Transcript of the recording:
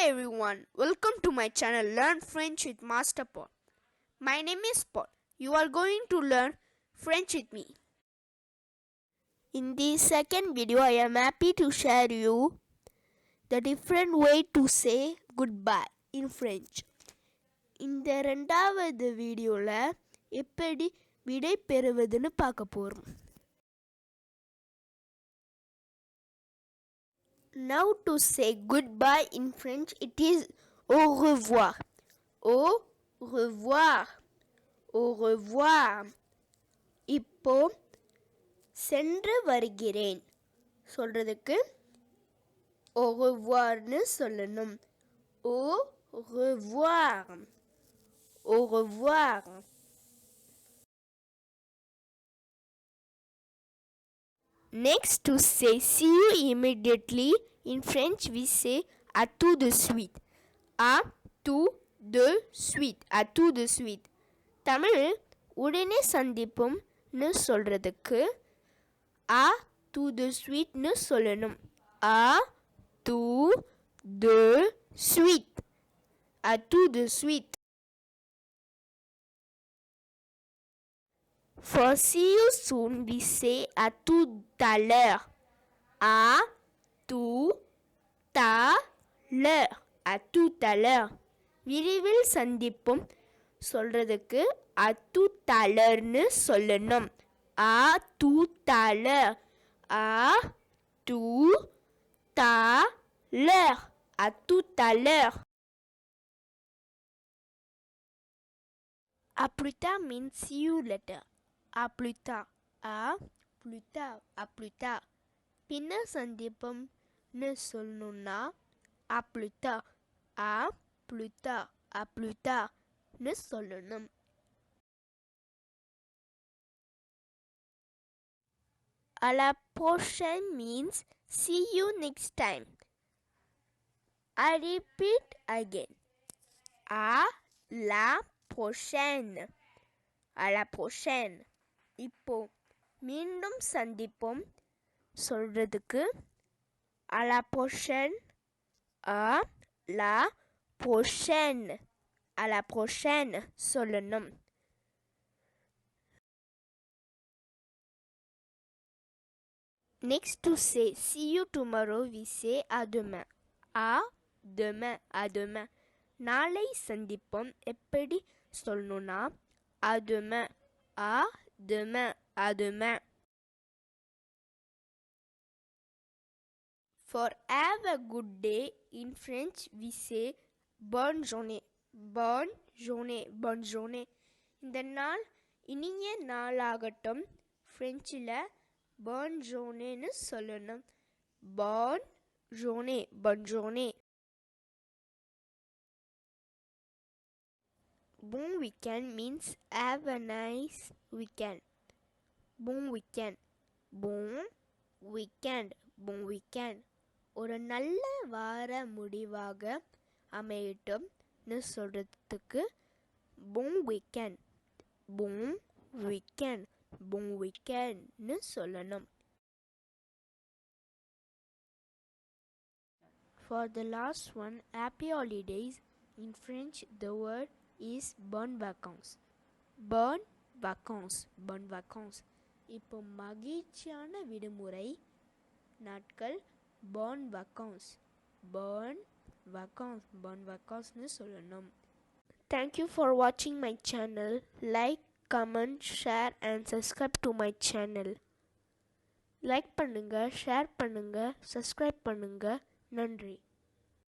everyone, welcome to my channel Learn French with Master Paul. My name is Paul. You are going to learn French with me. In this second video, I am happy to share you the different way to say goodbye in French. இந்த ரெண்டாவது வீடியோல எப்படி விடை பெறுவதுன்னு பார்க்க போறோம். Now to say goodbye in French, it is au revoir. Au revoir. Au revoir. இப்போ சென்று வருகிறேன் சொல்றதுக்கு au revoirனு சொல்லணும். Au revoir. Au revoir. Next, to say see you immediately, in French we say à tout de suite. À tout de suite. À tout de suite. Tamil உடனே சந்திப்போம்னு சொல்றதுக்கு à tout de suiteனு சொல்லணும். À tout de suite. À tout de suite. For see you soon, we say à tout à l'heure. À tout à l'heure. À tout à l'heure. விரைவில் சந்திப்போம் சொல்றதுக்கு à tout à l'heure-னு சொல்லணும். À tout à l'heure. À tout à l'heure. À tout à l'heure. À plus tard means see you later. À plus tard. À plus tard. À plus tard. பின்னர் சந்திப்போம்னு சொல்லணும்னா à plus tard. À plus tard. À plus tardனு சொல்லணும். À la prochaine means see you next time. I repeat again. À la prochaine. À la prochaine. இப்போ மீண்டும் சந்திப்போம் சொல்றதுக்கு à la prochaine. À la prochaine. À la prochaine சொல்லணும். Next, to say see you tomorrow, we say à demain. À demain. À demain. நாளை சந்திப்போம் எப்படி சொல்லணும்னா à demain. À demain. À demain. For have a good day, in French we say bonne journée. Bonne journée. Bonne journée. இந்த நாள் இனிய நாளாகட்டும். பிரெஞ்சில் bonne journée-னு சொல்லணும். Bonne journée. Bonne journée. Bon weekend means have a nice weekend. Bon weekend. Bon weekend. Bon weekend. ஒரு நல்ல வார முடிவாக அமையட்டும்னு சொல்றதுக்கு bon weekend. Bon weekend. Bon weekendனு சொல்லணும். For the last one, happy holidays. In French, the word is bonnes vacances. Bonnes vacances. Bonnes vacances. இப்போ மகிழ்ச்சியான விடுமுறை நாட்கள் bonnes vacances. Bonnes vacances. Bonnes vacances-னு சொல்லணும். Thank you for watching my channel. Like, comment, share and subscribe to my channel. Like பண்ணுங்க, share பண்ணுங்க, subscribe பண்ணுங்க. நன்றி.